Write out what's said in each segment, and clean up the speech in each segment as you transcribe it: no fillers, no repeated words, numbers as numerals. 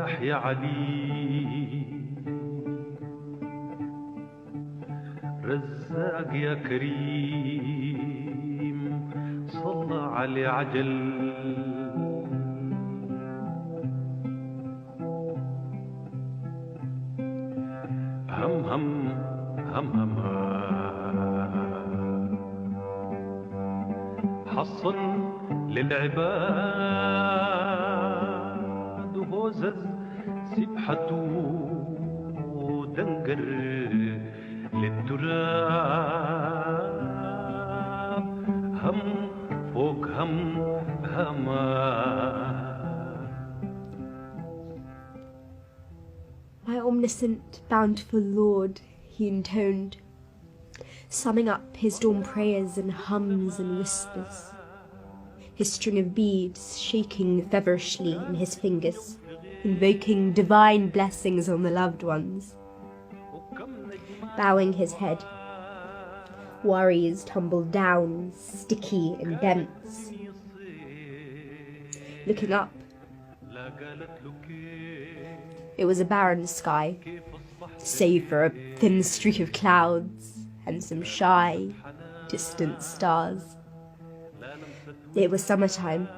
فلاح يا علي رزاق يا كريم صلى علي عجل هم هم هم هم حصن للعباد وهوزز سبحته ودنقر للتراب هم فوق هم هما. My omniscient, bountiful Lord, he intoned, summing up his dawn prayers in hums and whispers, his string of beads shaking feverishly in his fingers, invoking divine blessings on the loved ones. Bowing his head, worries tumbled down, sticky and dense. Looking up, it was a barren sky, save for a thin streak of clouds and some shy, distant stars. It was summertime.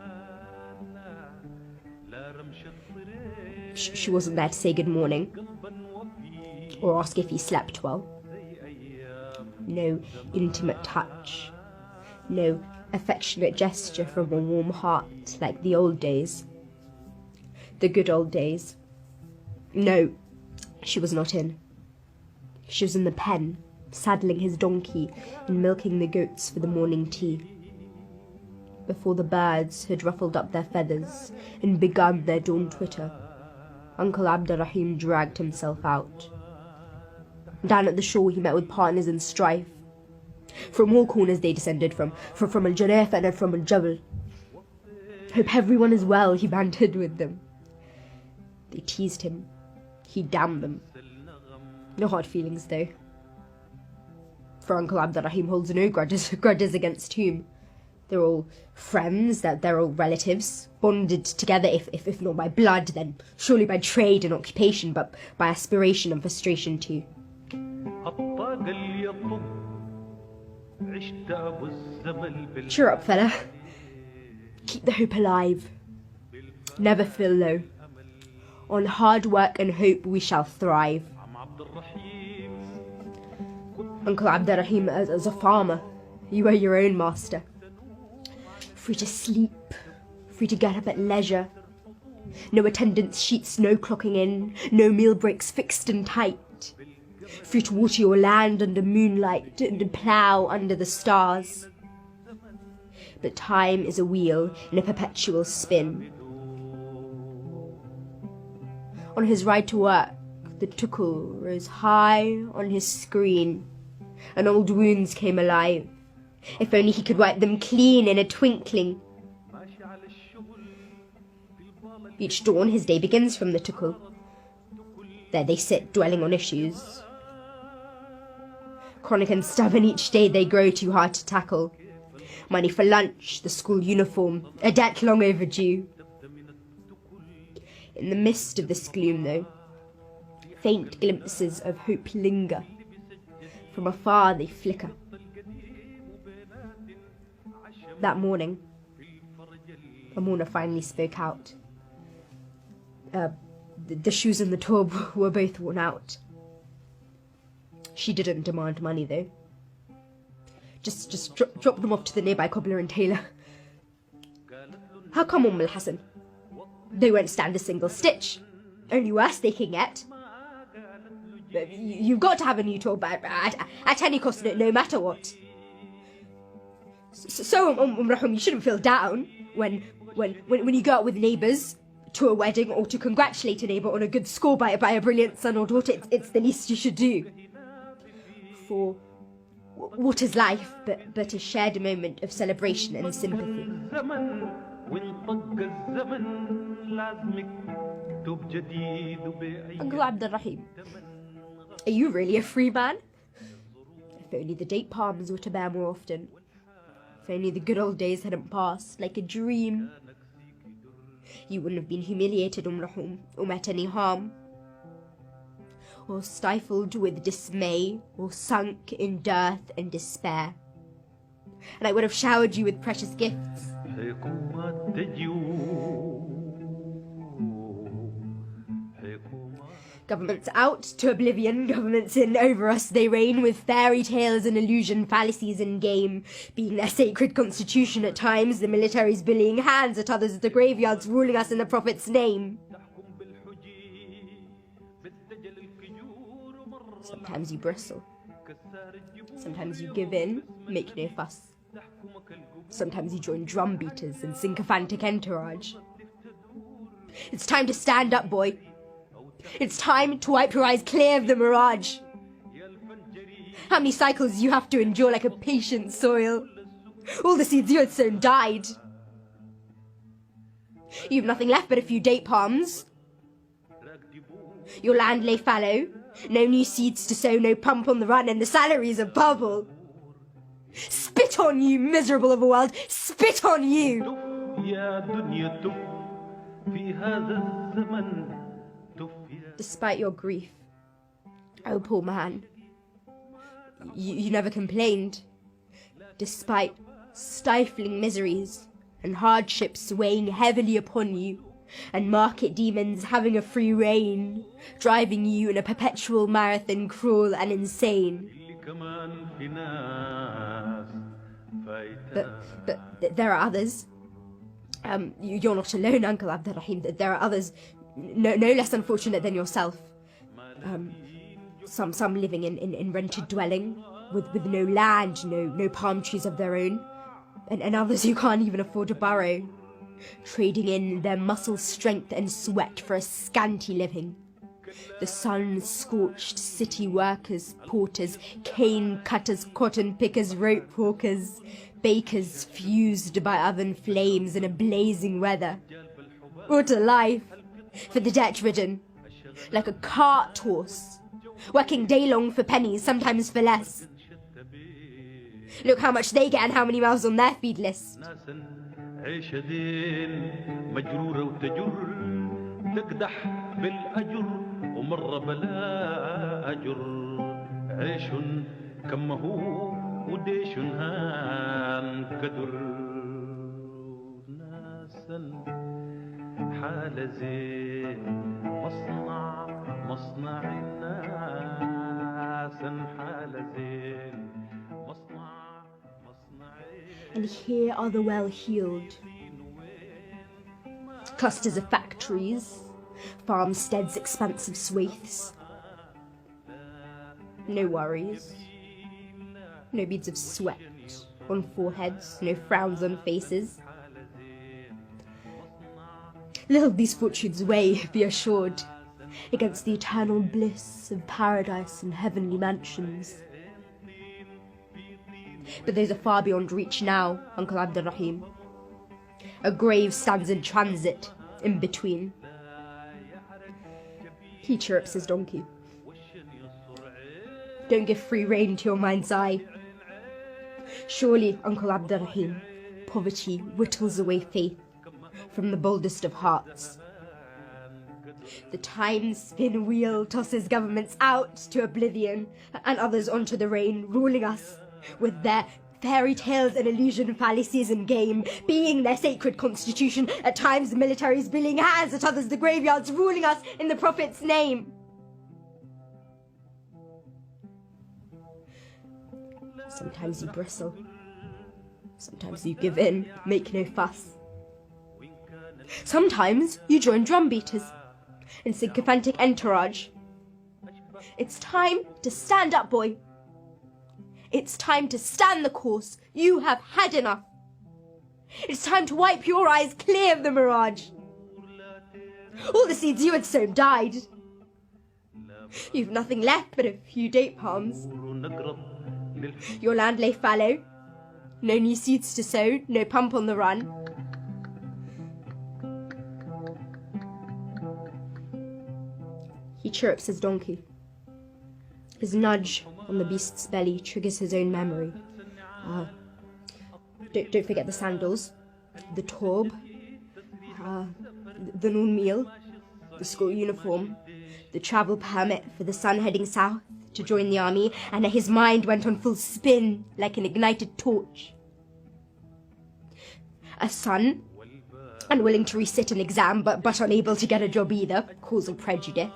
She wasn't there to say good morning, or ask if he slept well. No intimate touch, no affectionate gesture from a warm heart like the old days. The good old days. No, she was not in. She was in the pen, saddling his donkey and milking the goats for the morning tea. Before the birds had ruffled up their feathers and begun their dawn twitter, Uncle Abdalrahim dragged himself out. Down at the shore he met with partners in strife. From all corners they descended, from Al-Janaf and from Al-Jabal. Hope everyone is well, he bantered with them. They teased him. He damned them. No hard feelings, though. For Uncle Abdalrahim holds no grudges against whom. They're all friends, they're all relatives, bonded together, if not by blood, then surely by trade and occupation, but by aspiration and frustration too. Cheer up, fella. Keep the hope alive. Never feel low. On hard work and hope we shall thrive. Uncle Abdalrahim, as a farmer, you are your own master. Free to sleep, free to get up at leisure. No attendance sheets, no clocking in, no meal breaks fixed and tight. Free to water your land under moonlight and plough under the stars. But time is a wheel in a perpetual spin. On his ride to work, the tukul rose high on his screen, and old wounds came alive. If only he could wipe them clean in a twinkling. Each dawn his day begins from the tukul. There they sit, dwelling on issues. Chronic and stubborn each day they grow too hard to tackle. Money for lunch, the school uniform, a debt long overdue. In the midst of this gloom, though, faint glimpses of hope linger. From afar they flicker. That morning, a mourner finally spoke out. The shoes and the tob were both worn out. She didn't demand money, though. Just drop them off to the nearby cobbler and tailor. How come, Al-Hassan? They won't stand a single stitch. Only worse they can get. You've got to have a new tob at any cost, no matter what. So, Rahim, you shouldn't feel down when you go out with neighbours to a wedding or to congratulate a neighbour on a good score by a brilliant son or daughter. It's the least you should do. For what is life but a shared moment of celebration and sympathy? Uncle Abdalrahim, are you really a free man? If only the date palms were to bear more often. If only the good old days hadn't passed like a dream. You wouldn't have been humiliated, Rahum, or met any harm, or stifled with dismay, or sunk in dearth and despair. And I would have showered you with precious gifts. Governments out to oblivion, governments in, over us they reign, with fairy tales and illusion, fallacies and game, being their sacred constitution at times, the military's bullying hands, at others the graveyards ruling us in the Prophet's name. Sometimes you bristle. Sometimes you give in, make no fuss. Sometimes you join drum beaters and sycophantic entourage. It's time to stand up, boy. It's time to wipe your eyes clear of the mirage. How many cycles you have to endure like a patient soil? All the seeds you had sown died. You've nothing left but a few date palms. Your land lay fallow, no new seeds to sow, no pump on the run, and the salary's a bubble. Spit on you, miserable of a world, spit on you! Despite your grief, oh poor man, you never complained. Despite stifling miseries and hardships weighing heavily upon you, and market demons having a free reign, driving you in a perpetual marathon, cruel and insane. But there are others. You're not alone, Uncle Abdulrahim. There are others no less unfortunate than yourself. Some living in rented dwelling, with no land, no palm trees of their own, and others who can't even afford to borrow, trading in their muscle strength and sweat for a scanty living. The sun-scorched city workers, porters, cane cutters, cotton pickers, rope walkers, bakers fused by oven flames in a blazing weather. What a life for the debt-ridden, like a cart horse, working day long for pennies, sometimes for less. Look how much they get and how many mouths on their feed list. مجرورة وتجر تقدح بالأجر ومرة بلا أجر عيش كمه وديش هان كدر ناسا حال زين مصنع ناسا حال زين And here are the well-heeled. Clusters of factories, farmsteads, expansive swathes. No worries. No beads of sweat on foreheads, no frowns on faces. Little these fortunes weigh, be assured, against the eternal bliss of paradise and heavenly mansions. But those are far beyond reach now, Uncle Abdulrahim. A grave stands in transit, in between. He chirrups his donkey. Don't give free rein to your mind's eye. Surely, Uncle Abdulrahim, poverty whittles away faith from the boldest of hearts. The time-spin wheel tosses governments out to oblivion and others onto the reign, ruling us with their fairy tales and illusion, fallacies and game, being their sacred constitution, at times the military's billing hands, at others the graveyards ruling us in the Prophet's name. Sometimes you bristle, sometimes you give in, make no fuss. Sometimes you join drum beaters in sycophantic entourage. It's time to stand up, boy. It's time to stand the course. You have had enough. It's time to wipe your eyes clear of the mirage. All the seeds you had sown died. You've nothing left but a few date palms. Your land lay fallow. No new seeds to sow, no pump on the run. He chirrups his donkey. His nudge on the beast's belly triggers his own memory. Don't forget the sandals, the torb, The noon meal, the school uniform, the travel permit for the son heading south to join the army, and his mind went on full spin like an ignited torch. A son, unwilling to resit an exam but unable to get a job either, causal prejudice.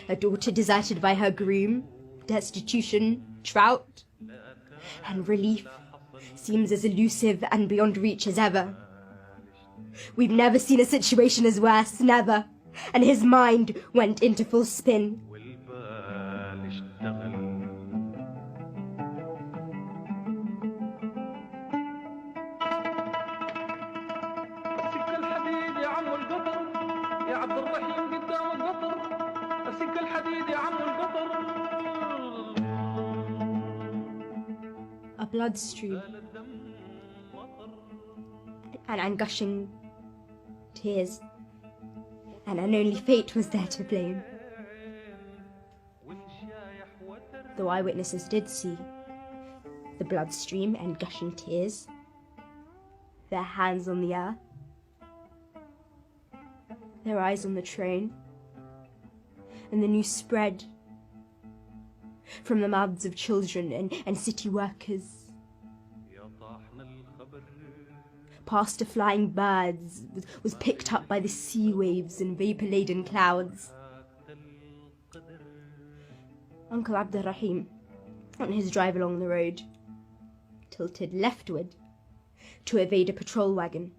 A daughter deserted by her groom, destitution, drought. And relief seems as elusive and beyond reach as ever. We've never seen a situation as worse, never. And his mind went into full spin. سك الحديد يا عم القطر يا عبد الرحيم قدام القطر سك الحديد يا عم القطر. A bloodstream and gushing tears, and only fate was there to blame. Though eyewitnesses did see the bloodstream and gushing tears, their hands on the earth, their eyes on the train, and the news spread from the mouths of children and city workers. Past a flying birds was picked up by the sea waves and vapour-laden clouds. Uncle Abdulrahim, on his drive along the road, tilted leftward to evade a patrol wagon.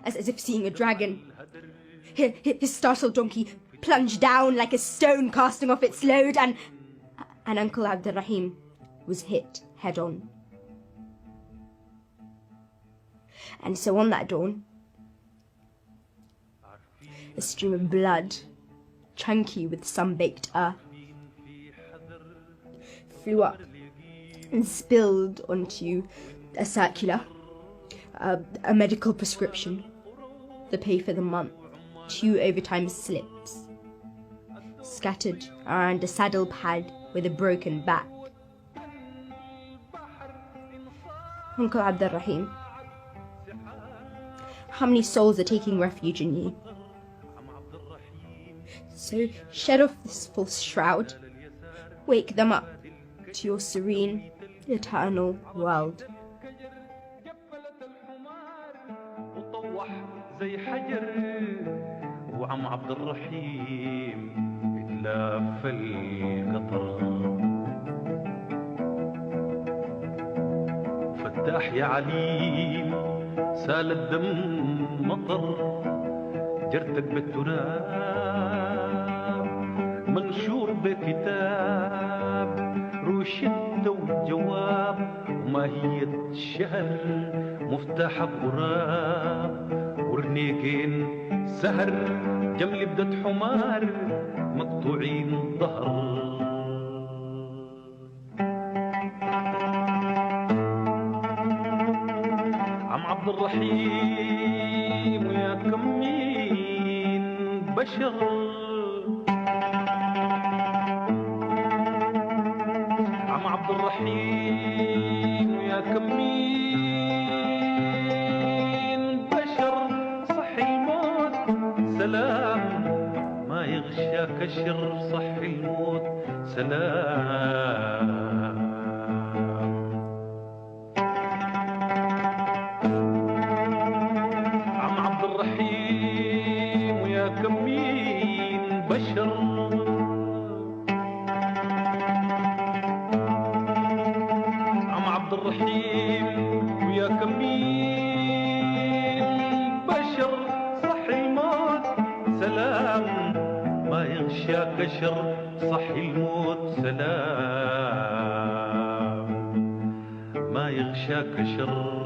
As if seeing a dragon, his startled donkey plunged down like a stone casting off its load, and Uncle Abdulrahim was hit head-on. And so on that dawn, a stream of blood, chunky with sun-baked earth, flew up and spilled onto a circular, a medical prescription, the pay for the month, 2 overtime slips, scattered around a saddle pad with a broken back. Uncle Abdulrahim, how many souls are taking refuge in you? So shed off this false shroud, wake them up to your serene, eternal world. زي حجر وعم عبد الرحيم بتلاف القطر فتاح يا عليم سال الدم مطر جرتك بالتراب منشور بكتاب روشدة وجواب وماهية الشهر مفتاح غراب ورنيقين سهر جمل بدت حمار مقطوعين ظهر عم عبد الرحيم ويا كمين بشر عم عبد الرحيم ويا كمين بشر سلام ما يغشاك الشر صح الموت سلام عم عبد الرحيم ويا كمين بشر عم عبد الرحيم ويا كمين بشر سلام ما يغشاك شر صح الموت سلام ما يغشاك شر